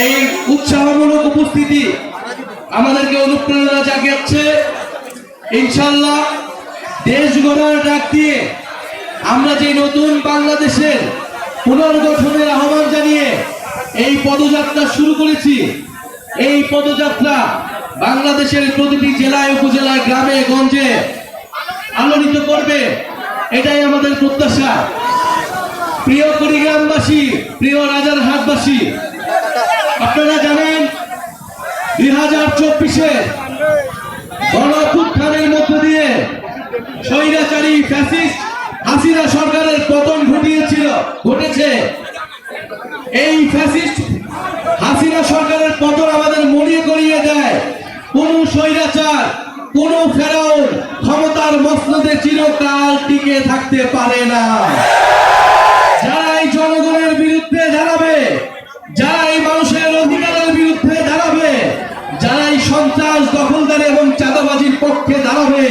এই উৎসাহমূলক উপস্থিতি আমাদেরকে অনুপ্রেরণা জাগাচ্ছে। ইনশাআল্লাহ দেশ গড়ার ডাক দিয়ে আমরা যে নতুন বাংলাদেশের পুনর্গঠনের আহ্বান জানিয়ে এই পদযাত্রা শুরু করেছি, এই পদযাত্রা বাংলাদেশের প্রতিটি জেলায় উপজেলায় গ্রামে গঞ্জে আলোড়িত করবে, এটাই আমাদের প্রত্যাশা। প্রিয় কুড়িগ্রামবাসী, প্রিয় রাজারহাটবাসী, আপনারা জানেন 2024-এ গণঅভ্যুত্থানের মধ্য দিয়ে স্বৈরাচারী ফ্যাসিস্ট হাসিনা সরকারের পতন ঘটেছে। এই ফ্যাসিস্ট হাসিনা সরকারের পতন আমাদের মনে করিয়ে দেয় কোন স্বৈরাচার, কোন ফেরাউন ক্ষমতার মসনদে চিরকাল টিকে থাকতে পারে না। যারা এই জনগণের বিরুদ্ধে দাঁড়াবে, যারা এই মানুষের অধিকারের বিরুদ্ধে দাঁড়াবে, যারা এই সন্ত্রাস দখলদারি এবং চাঁদাবাজির পক্ষে দাঁড়াবে,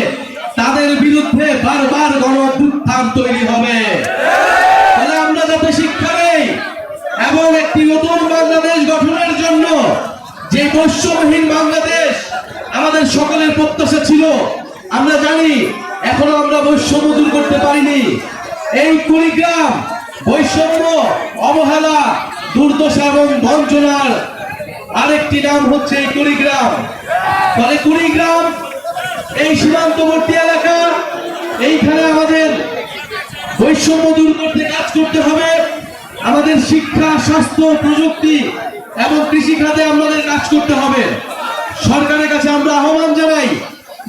তাদের বিরুদ্ধে বারবার গণঅভ্যুত্থান তৈরি হবে। তাহলে আমরা যাতে শিক্ষা নেই এবং একটি নতুন বাংলাদেশ গঠনের জন্য যে বৈষম্যহীন বাংলাদেশ আমাদের সকলের প্রত্যাশা ছিল, আমরা জানি এখনো আমরা বৈষম্য দূর করতে পারিনি। এই কুড়িগ্রাম বৈষম্য, অবহেলা, দুর্দশা এবং বঞ্চনার আরেকটি নাম হচ্ছে এই কুড়িগ্রাম। ফলে কুড়িগ্রাম এই সীমান্তবর্তী এলাকা, এইখানে আমাদের বৈষম্য দূর করতে কাজ করতে হবে। আমাদের শিক্ষা, স্বাস্থ্য, প্রযুক্তি এবং কৃষি খাতে আমাদের কাজ করতে হবে। সরকারের কাছে আমরা আহ্বান জানাই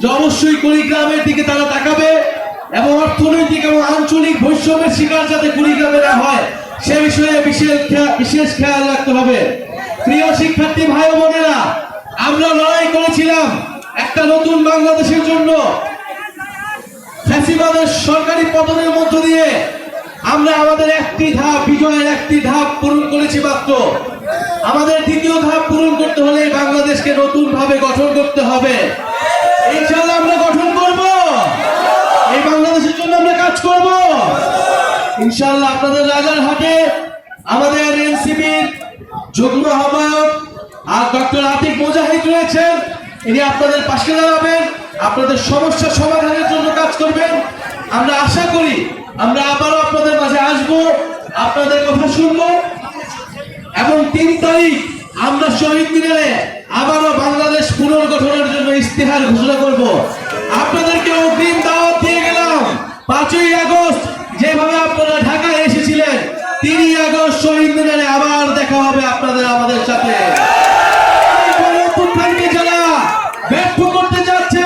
যে অবশ্যই কুড়িগ্রামের দিকে তারা তাকাবে এবং অর্থনৈতিক এবং আঞ্চলিক বৈষম্যের শিকার যাতে কুড়িগ্রামে না হয় সে বিষয়ে বিশেষ খেয়াল রাখতে হবে। প্রিয় শিক্ষার্থী ভাই বোনেরা, আমরা লড়াই করেছিলাম একটা নতুন বাংলাদেশের জন্য। ফ্যাসিবাদের সরকারি পতনের মধ্য দিয়ে আমরা আমাদের একটি ধাপ, বিজয়ের একটি ধাপ পূরণ করেছি মাত্র। আমাদের দ্বিতীয় ধাপ পূরণ করতে হলে বাংলাদেশকে নতুন ভাবে গঠন করতে হবে। ইনশাআল্লাহ আমরা গঠন করব, এই বাংলাদেশের জন্য আমরা কাজ করব ইনশাআল্লাহ। আপনাদের রাজারহাটে আমাদের এনসিপির যুগ্ম আহ্বায়ক আর ডক্টর আতিক মুজাহিদ রয়েছেন, ইনি আপনাদের পাশে দাঁড়াবেন, আপনাদের সমস্যা সমাধানের জন্য কাজ করবেন। আমরা আশা করি আমরা আবারও আপনাদের মাঝে আসবো, আপনাদের কথা শুনবো এবং 3 তারিখ আমরা শহীদ মিনারে আবারও বাংলাদেশ পুনর্গঠনের জন্য ইস্তেহার ঘোষণা করব। আপনাদেরকে অগ্রিম দাওয়াত দিয়ে গেলাম, 5ই আগস্ট যেভাবে আপনারা ঢাকায় এসেছিলেন, 3ই আগস্ট শহীদ মিনারে আবার দেখা হবে আপনাদের আমাদের সাথে। যারা ব্যর্থ করতে যাচ্ছে,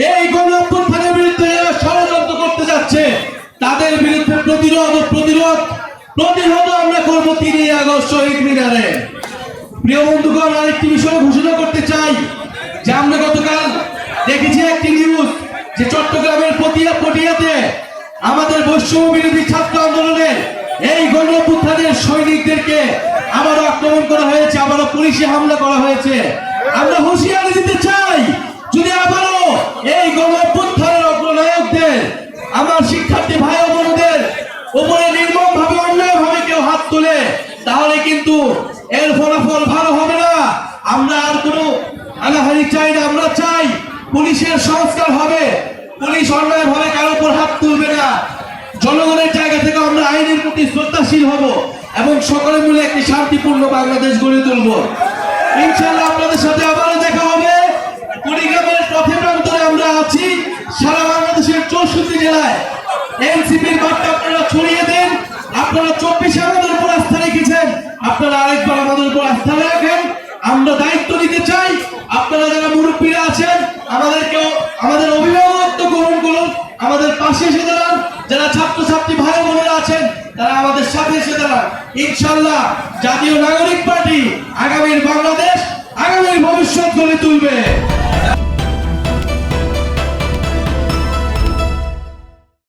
এই গণঅভ্যুত্থানের বিরুদ্ধে যারা ষড়যন্ত্র করতে যাচ্ছে, তাদের বিরুদ্ধে প্রতিহত আমরা করবো 3ই আগস্ট শহীদ মিনারে। প্রিয় বন্ধুগণ, আরেকটি বিষয় ঘোষণা করতে চাই যে আমরা গতকাল দেখেছি একটি নিউজ যে চট্টগ্রামের পটিয়াতে আমাদের বৈষম্য বিরোধী ছাত্র আন্দোলনের এই গণঅভ্যুত্থানের সৈনিকদেরকে আবারও আক্রমণ করা হয়েছে, আবারও পুলিশে হামলা করা হয়েছে। আমরা হুঁশিয়ারি দিতে চাই, যদি আবারও এই গণঅভ্যুত্থানের অগ্রনায়কদের, আমার শিক্ষার্থী ভাই বোনদের উপরে নির্মম ভাবে, অন্যায় ভাবে কেউ হাত তোলে, তাহলে কিন্তু এর ফলাফল ভালো হবে না। আমরা আর কোনো আনাহারি চাই না, আমরা চাই পুলিশের সংস্কার হবে, পুলিশ অন্যায় ভাবে কারোর উপর হাত তুলবে না। জনগণের জায়গা থেকে আমরা আইনের প্রতি শ্রদ্ধাশীল হব এবং সকলে মিলে একটি শান্তিপূর্ণ বাংলাদেশ গড়ে তুলব। ইনশাআল্লাহ আপনাদের সাথে আবারও দেখা হবে। কুড়িগ্রামের পথে প্রান্তরে আমরা আছি, সারা বাংলাদেশের 64 জেলায় এনসিপির বার্তা আপনারা ছড়িয়ে দেন। আপনারা 24 আমাদের উপর আস্থা রেখেছেন, আপনারা আরেকবার আমাদের উপর আস্থা রাখেন। আমরা দায়িত্ব নিতে চাই, আপনারা যারা মুরব্বীরা আছেন আমাদের অভিভাবকত্ব গ্রহণ করুন, আমাদের পাশে এসে দাঁড়ান। যারা ছাত্রছাত্রী ভাই বোনেরা আছেন তারা আমাদের সাথে এসে দাঁড়ান। ইনশাআল্লাহ জাতীয় নাগরিক পার্টি আগামীর বাংলাদেশ, আগামীর ভবিষ্যৎ গড়ে তুলবে।